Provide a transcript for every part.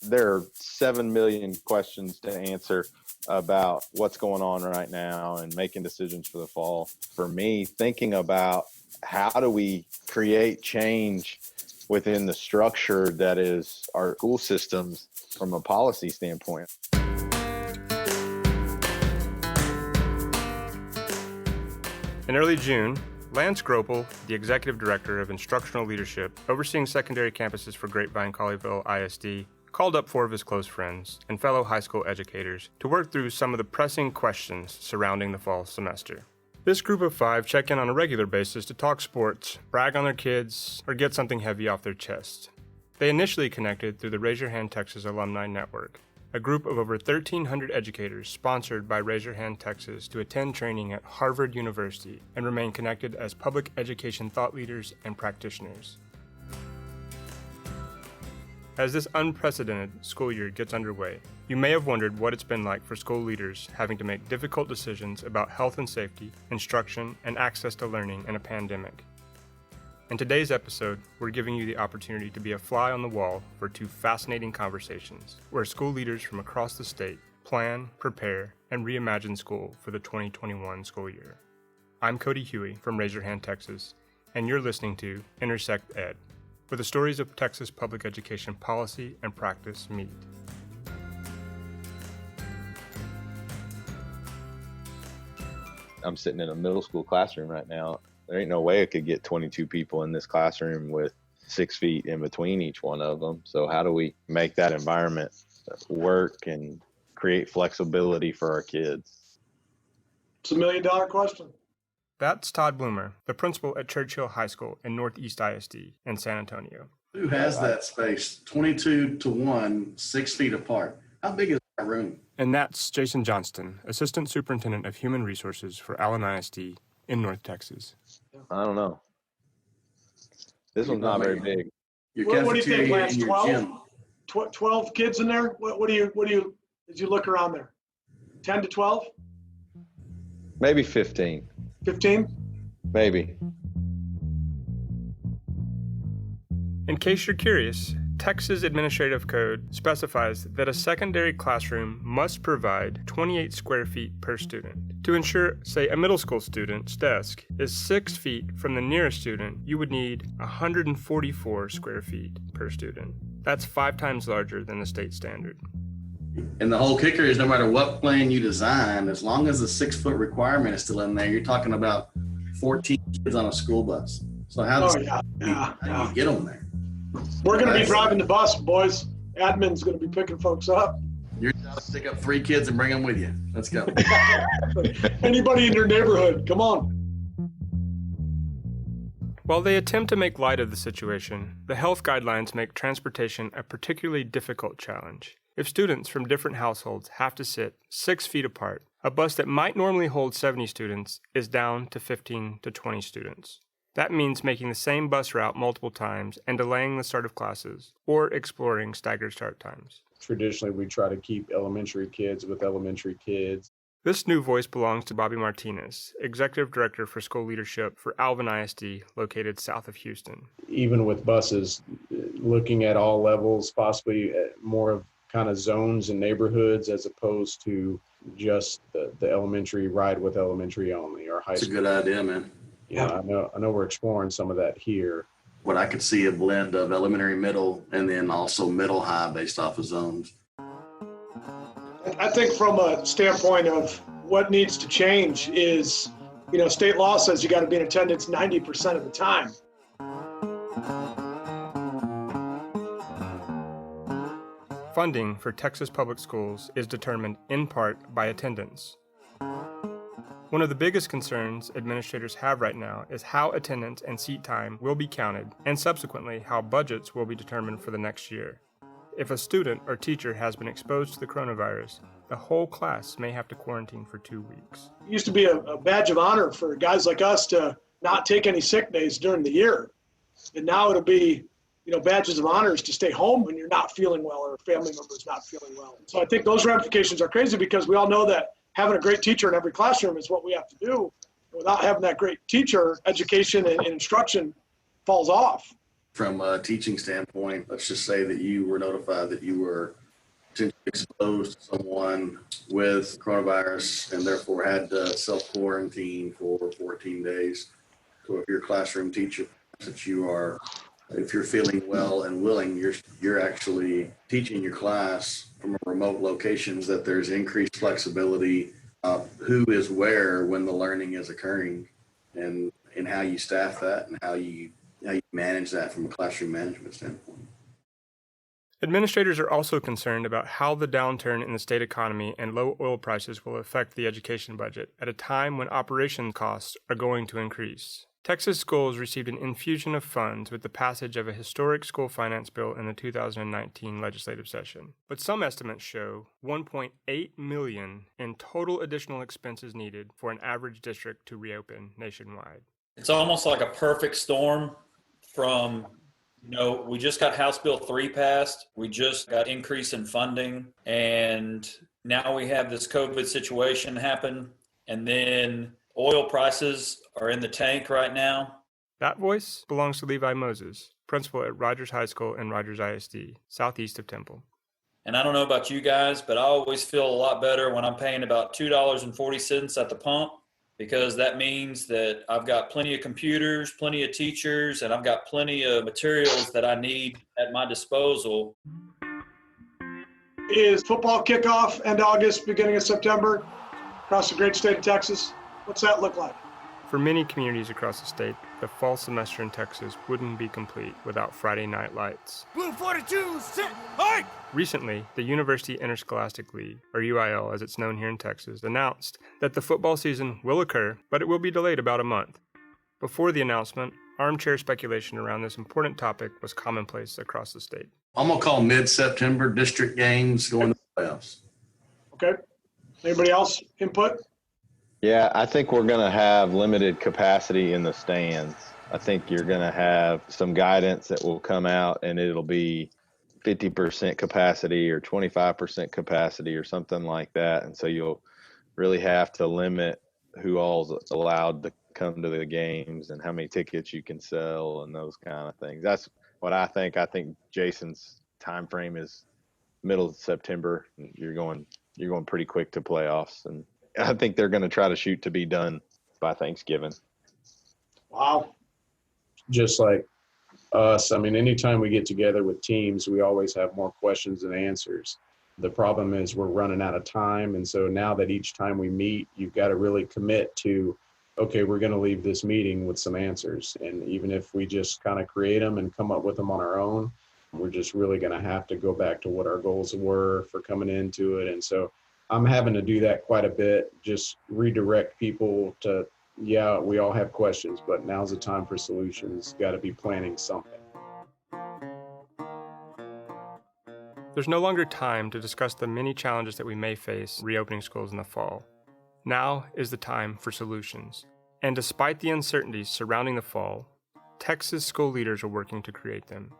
There are 7 million questions to answer about what's going on right now and making decisions for the fall. For me, thinking about how do we create change within the structure that is our school systems from a policy standpoint. In early June, Lance Gropel, the Executive Director of Instructional Leadership overseeing secondary campuses for Grapevine-Colleyville ISD, called up 4 of his close friends and fellow high school educators to work through some of the pressing questions surrounding the fall semester. This group of 5 check in on a regular basis to talk sports, brag on their kids, or get something heavy off their chest. They initially connected through the Raise Your Hand Texas Alumni Network, a group of over 1,300 educators sponsored by Raise Your Hand Texas to attend training at Harvard University and remain connected as public education thought leaders and practitioners. As this unprecedented school year gets underway, you may have wondered what it's been like for school leaders having to make difficult decisions about health and safety, instruction, and access to learning in a pandemic. In today's episode, we're giving you the opportunity to be a fly on the wall for 2 fascinating conversations where school leaders from across the state plan, prepare, and reimagine school for the 2021 school year. I'm Cody Huey from Raise Your Hand Texas, and you're listening to Intersect Ed, where the stories of Texas public education policy and practice meet. I'm sitting in a middle school classroom right now. There ain't no way I could get 22 people in this classroom with 6 feet in between each one of them. So how do we make that environment work and create flexibility for our kids? It's $1 million question. That's Todd Bloomer, the principal at Churchill High School in Northeast ISD in San Antonio. Who has that space? 22 to 1, 6 feet apart. How big is that room? And that's Jason Johnston, Assistant Superintendent of Human Resources for Allen ISD in North Texas. I don't know. This one's not very big. What do you think, Lance? 12? 12 kids in there? What do you, as you look around there? 10 to 12? Maybe 15. 15? Maybe. In case you're curious, Texas Administrative Code specifies that a secondary classroom must provide 28 square feet per student. To ensure, say, a middle school student's desk is 6 feet from the nearest student, you would need 144 square feet per student. That's 5 times larger than the state standard. And the whole kicker is no matter what plan you design, as long as the 6-foot requirement is still in there, you're talking about 14 kids on a school bus. So how do you get them there? We're going to be driving the bus, boys. Admin's going to be picking folks up. You're going to stick up 3 kids and bring them with you. Let's go. Anybody in your neighborhood, come on. While they attempt to make light of the situation, the health guidelines make transportation a particularly difficult challenge. If students from different households have to sit 6 feet apart, a bus that might normally hold 70 students is down to 15 to 20 students. That means making the same bus route multiple times and delaying the start of classes, or exploring staggered start times. Traditionally, we try to keep elementary kids with elementary kids. This new voice belongs to Bobby Martinez, Executive Director for School Leadership for Alvin ISD, located south of Houston. Even with buses, looking at all levels, possibly more of kind of zones and neighborhoods as opposed to just the elementary ride with elementary only or high school. That's a good idea, man. Yeah, I know we're exploring some of that here. What I could see a blend of elementary, middle, and then also middle high based off of zones. I think from a standpoint of what needs to change is, state law says you got to be in attendance 90% of the time. Funding for Texas public schools is determined in part by attendance. One of the biggest concerns administrators have right now is how attendance and seat time will be counted, and subsequently how budgets will be determined for the next year. If a student or teacher has been exposed to the coronavirus, the whole class may have to quarantine for 2 weeks. It used to be a badge of honor for guys like us to not take any sick days during the year. And now it'll be, badges of honors to stay home when you're not feeling well or a family member is not feeling well. So I think those ramifications are crazy because we all know that having a great teacher in every classroom is what we have to do. Without having that great teacher, education and instruction falls off. From a teaching standpoint, let's just say that you were notified that you were potentially exposed to someone with coronavirus and therefore had to self-quarantine for 14 days. So if you're a classroom teacher, that you are, if you're feeling well and willing, you're actually teaching your class from remote locations, that there's increased flexibility of who is where when the learning is occurring, and how you staff that and how you manage that from a classroom management standpoint. Administrators are also concerned about how the downturn in the state economy and low oil prices will affect the education budget at a time when operation costs are going to increase. Texas schools received an infusion of funds with the passage of a historic school finance bill in the 2019 legislative session. But some estimates show $1.8 million in total additional expenses needed for an average district to reopen nationwide. It's almost like a perfect storm from, we just got House Bill 3 passed. We just got increase in funding. And now we have this COVID situation happen. And then oil prices are in the tank right now. That voice belongs to Levi Moses, principal at Rogers High School and Rogers ISD, southeast of Temple. And I don't know about you guys, but I always feel a lot better when I'm paying about $2.40 at the pump, because that means that I've got plenty of computers, plenty of teachers, and I've got plenty of materials that I need at my disposal. Is football kickoff end August, beginning of September across the great state of Texas? What's that look like? For many communities across the state, the fall semester in Texas wouldn't be complete without Friday night lights. Blue 42, sit, hike! Recently, the University Interscholastic League, or UIL as it's known here in Texas, announced that the football season will occur, but it will be delayed about a month. Before the announcement, armchair speculation around this important topic was commonplace across the state. I'm going to call mid-September district games going to the playoffs. Okay. Anybody else input? Yeah, I think we're going to have limited capacity in the stands. I think you're going to have some guidance that will come out, and it'll be 50% capacity or 25% capacity or something like that. And so you'll really have to limit who all's allowed to come to the games and how many tickets you can sell and those kind of things. That's what I think. I think Jason's time frame is middle of September. You're going pretty quick to playoffs, and I think they're going to try to shoot to be done by Thanksgiving. Wow. Just like us, I mean, anytime we get together with teams, we always have more questions than answers. The problem is we're running out of time. And so now that each time we meet, you've got to really commit to, okay, we're going to leave this meeting with some answers. And even if we just kind of create them and come up with them on our own, we're just really going to have to go back to what our goals were for coming into it. And so I'm having to do that quite a bit, just redirect people to, yeah, we all have questions, but now's the time for solutions. Got to be planning something. There's no longer time to discuss the many challenges that we may face reopening schools in the fall. Now is the time for solutions. And despite the uncertainties surrounding the fall, Texas school leaders are working to create them.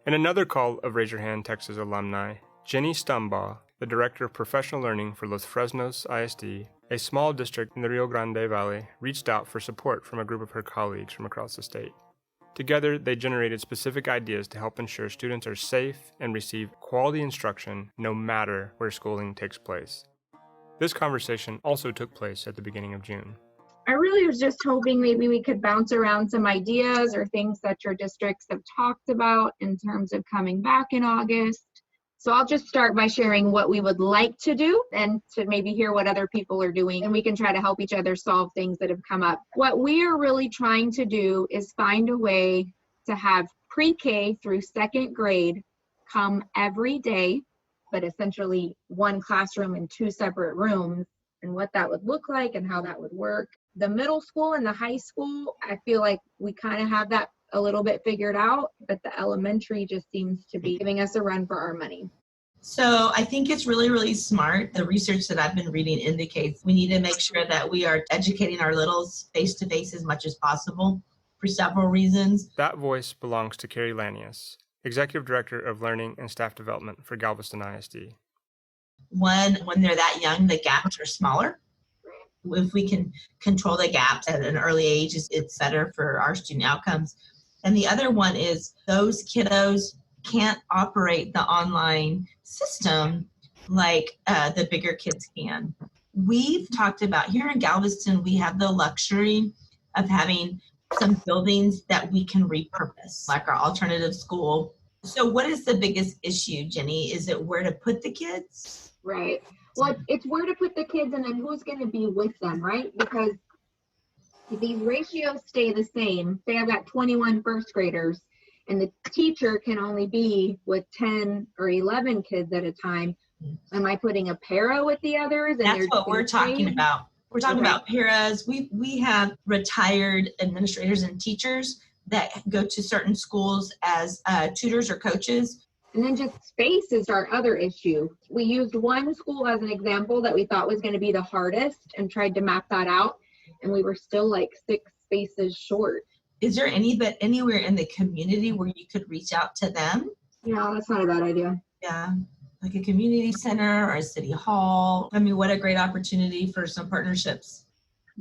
In another call of Raise Your Hand Texas alumni, Jenny Stumbaugh, the Director of Professional Learning for Los Fresnos ISD, a small district in the Rio Grande Valley, reached out for support from a group of her colleagues from across the state. Together, they generated specific ideas to help ensure students are safe and receive quality instruction no matter where schooling takes place. This conversation also took place at the beginning of June. I really was just hoping maybe we could bounce around some ideas or things that your districts have talked about in terms of coming back in August. So I'll just start by sharing what we would like to do and to maybe hear what other people are doing, and we can try to help each other solve things that have come up. What we are really trying to do is find a way to have pre-K through second grade come every day, but essentially one classroom in two separate rooms, and what that would look like and how that would work. The middle school and the high school, I feel like we kind of have that a little bit figured out, but the elementary just seems to be giving us a run for our money. So I think it's really, really smart. The research that I've been reading indicates we need to make sure that we are educating our littles face-to-face as much as possible for several reasons. That voice belongs to Carrie Lanius, Executive Director of Learning and Staff Development for Galveston ISD. One, when they're that young, the gaps are smaller. If we can control the gaps at an early age, it's better for our student outcomes. And the other one is those kiddos can't operate the online system like the bigger kids can. We've talked about here in Galveston, we have the luxury of having some buildings that we can repurpose, like our alternative school. So what is the biggest issue, Jenny? Is it where to put the kids? Right. Well, it's where to put the kids and then who's going to be with them, right? Because if these ratios stay the same, say I've got 21 first graders and the teacher can only be with 10 or 11 kids at a time, am I putting a para with the others? And that's what we're talking about. We're talking about paras. We have retired administrators and teachers that go to certain schools as tutors or coaches. And then just space is our other issue. We used one school as an example that we thought was going to be the hardest and tried to map that out. And we were still like 6 spaces short. Is there anywhere in the community where you could reach out to them? Yeah, that's not a bad idea. Yeah, like a community center or a city hall. I mean, what a great opportunity for some partnerships.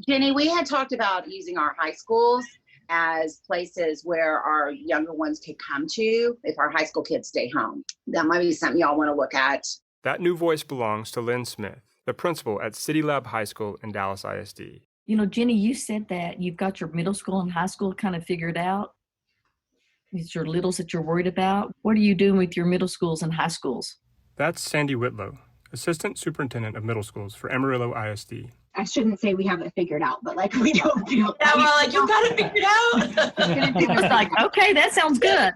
Jenny, we had talked about using our high schools as places where our younger ones could come to if our high school kids stay home. That might be something y'all want to look at. That new voice belongs to Lynn Smith, the principal at City Lab High School in Dallas ISD. You know, Jenny, you said that you've got your middle school and high school kind of figured out. These are littles that you're worried about. What are you doing with your middle schools and high schools? That's Sandy Whitlow, Assistant Superintendent of Middle Schools for Amarillo ISD. I shouldn't say we have it figured out, but like we don't feel. Yeah, well, like you got it figured out. It's like, okay, that sounds good.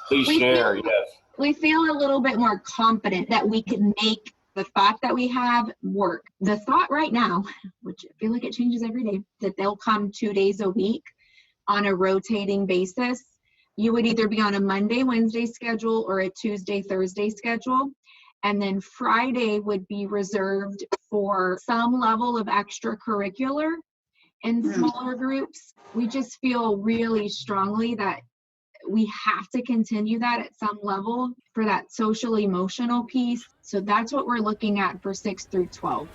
Please share, yes. We feel a little bit more confident that we can make the thought that we have work. The thought right now, which I feel like it changes every day, that they'll come 2 days a week on a rotating basis. You would either be on a Monday, Wednesday schedule or a Tuesday, Thursday schedule. And then Friday would be reserved for some level of extracurricular in smaller groups. We just feel really strongly that we have to continue that at some level for that social emotional piece. So that's what we're looking at for 6 through 12.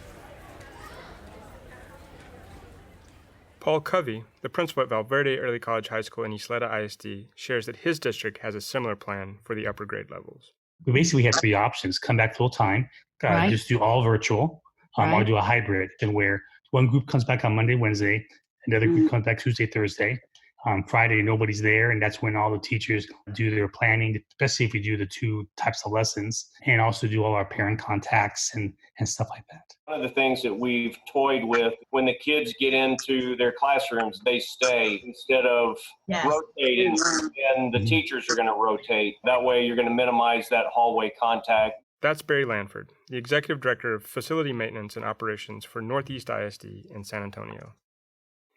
Paul Covey, the principal at Valverde Early College High School in Isleta ISD, shares that his district has a similar plan for the upper grade levels. We basically have 3 options: come back full time, Right. just do all virtual, or do a hybrid, and where one group comes back on Monday, Wednesday, and the other group comes back Tuesday, Thursday. Friday, nobody's there, and that's when all the teachers do their planning, especially if we do the 2 types of lessons, and also do all our parent contacts and stuff like that. One of the things that we've toyed with, when the kids get into their classrooms, they stay instead of rotating, and the teachers are going to rotate. That way you're going to minimize that hallway contact. That's Barry Lanford, the Executive Director of Facility Maintenance and Operations for Northeast ISD in San Antonio.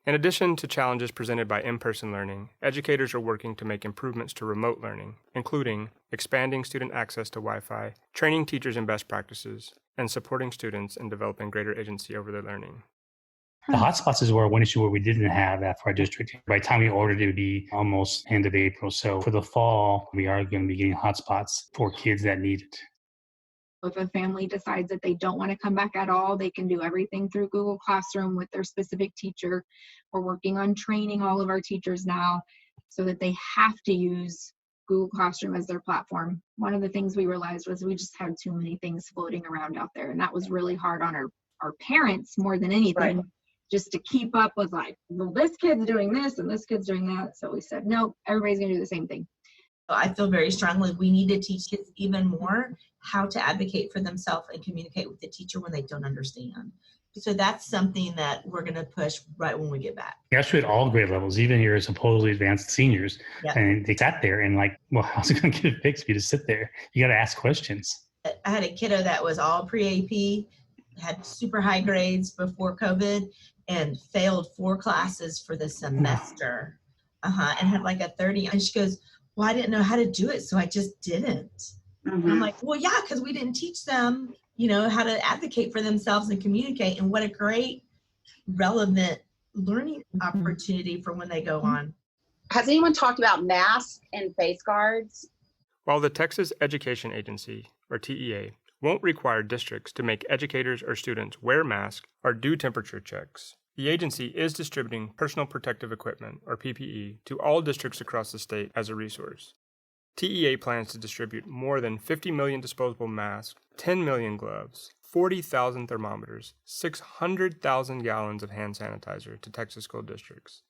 In addition to challenges presented by in-person learning, educators are working to make improvements to remote learning, including expanding student access to Wi-Fi, training teachers in best practices, and supporting students in developing greater agency over their learning. The hotspots is one issue where we didn't have that for our district. By the time we ordered, it would be almost end of April. So for the fall, we are going to be getting hotspots for kids that need it. If a family decides that they don't want to come back at all, they can do everything through Google Classroom with their specific teacher. We're working on training all of our teachers now so that they have to use Google Classroom as their platform. One of the things we realized was we just had too many things floating around out there, and that was really hard on our parents more than anything, just to keep up with like, well, this kid's doing this and this kid's doing that. So we said, no, everybody's gonna do the same thing. I feel very strongly we need to teach kids even more how to advocate for themselves and communicate with the teacher when they don't understand. So that's something that we're going to push right when we get back. Actually, at all grade levels, even your supposedly advanced seniors, and they sat there and like, well, how's it going to get fixed? You just sit there. You got to ask questions. I had a kiddo that was all pre-AP, had super high grades before COVID, and failed 4 classes for the semester, and had like a 30. And she goes, well, I didn't know how to do it, so I just didn't. And I'm like, well, yeah, because we didn't teach them, how to advocate for themselves and communicate. And what a great, relevant learning opportunity for when they go on. Has anyone talked about masks and face guards? While the Texas Education Agency, or TEA, won't require districts to make educators or students wear masks or do temperature checks, The agency is distributing personal protective equipment, or PPE, to all districts across the state as a resource. TEA plans to distribute more than 50 million disposable masks, 10 million gloves, 40,000 thermometers, 600,000 gallons of hand sanitizer to Texas school districts.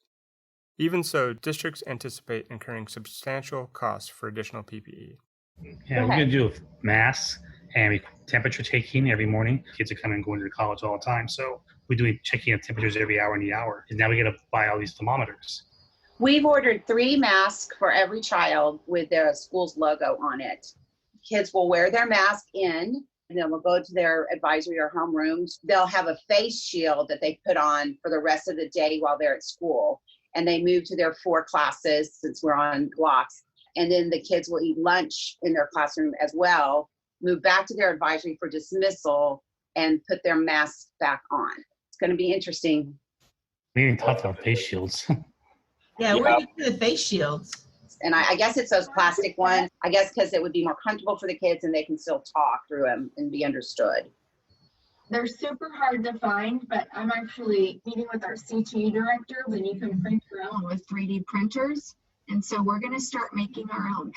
Even so, districts anticipate incurring substantial costs for additional PPE. Yeah, we're going to do masks and temperature taking every morning. Kids are coming and going to college all the time, so we're doing checking of temperatures every hour in the hour. And now we got to buy all these thermometers. We've ordered 3 masks for every child with their school's logo on it. Kids will wear their mask in, and then we'll go to their advisory or homerooms. They'll have a face shield that they put on for the rest of the day while they're at school. And they move to their 4 classes since we're on blocks. And then the kids will eat lunch in their classroom as well, move back to their advisory for dismissal, and put their masks back on. It's going to be interesting. We didn't talk about face shields. Yeah, we're going to do the face shields. And I guess it's those plastic ones, I guess because it would be more comfortable for the kids and they can still talk through them and be understood. They're super hard to find, but I'm actually meeting with our CTE director when you can print your own with 3D printers. And so we're going to start making our own.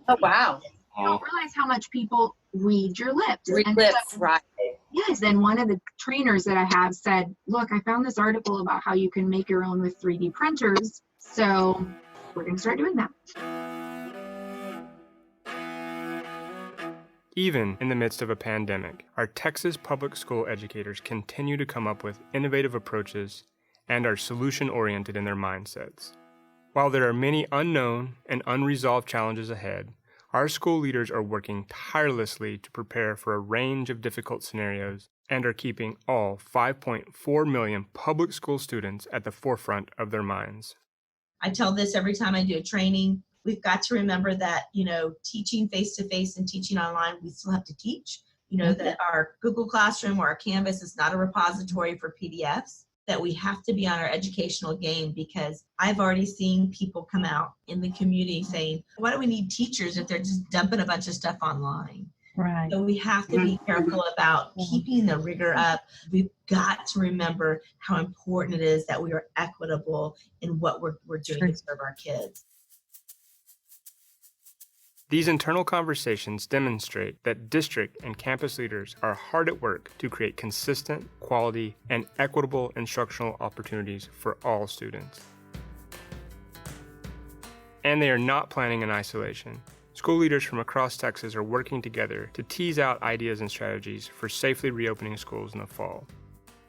Oh, wow. You don't realize how much people read your lips. Read lips, right. Yes, and one of the trainers that I have said, look, I found this article about how you can make your own with 3D printers. So we're going to start doing that. Even in the midst of a pandemic, our Texas public school educators continue to come up with innovative approaches and are solution-oriented in their mindsets. While there are many unknown and unresolved challenges ahead, our school leaders are working tirelessly to prepare for a range of difficult scenarios and are keeping all 5.4 million public school students at the forefront of their minds. I tell this every time I do a training. We've got to remember that, teaching face-to-face and teaching online, we still have to teach. That our Google Classroom or our Canvas is not a repository for PDFs, that we have to be on our educational game, because I've already seen people come out in the community saying, why do we need teachers if they're just dumping a bunch of stuff online? Right. So we have to be careful about keeping the rigor up. We've got to remember how important it is that we are equitable in what we're doing to serve our kids. These internal conversations demonstrate that district and campus leaders are hard at work to create consistent, quality, and equitable instructional opportunities for all students. And they are not planning in isolation. School leaders from across Texas are working together to tease out ideas and strategies for safely reopening schools in the fall.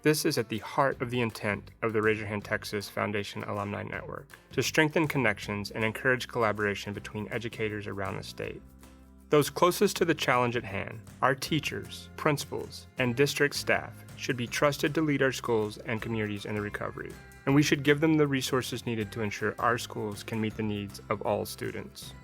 This is at the heart of the intent of the Raise Your Hand Texas Foundation Alumni Network, to strengthen connections and encourage collaboration between educators around the state. Those closest to the challenge at hand, our teachers, principals, and district staff, should be trusted to lead our schools and communities in the recovery, and we should give them the resources needed to ensure our schools can meet the needs of all students.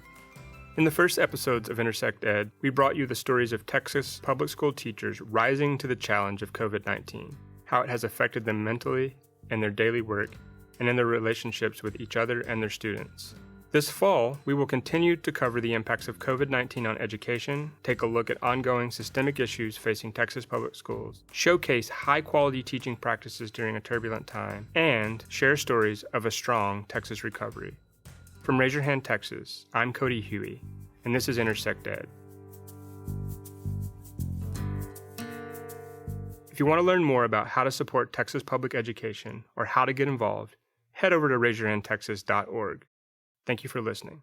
In the first episodes of Intersect Ed, we brought you the stories of Texas public school teachers rising to the challenge of COVID-19. How it has affected them mentally, in their daily work, and in their relationships with each other and their students. This fall, we will continue to cover the impacts of COVID-19 on education, take a look at ongoing systemic issues facing Texas public schools, showcase high-quality teaching practices during a turbulent time, and share stories of a strong Texas recovery. From Raise Your Hand Texas, I'm Cody Huey, and this is Intersect Ed. If you want to learn more about how to support Texas public education or how to get involved, head over to raiseyourhandtexas.org. Thank you for listening.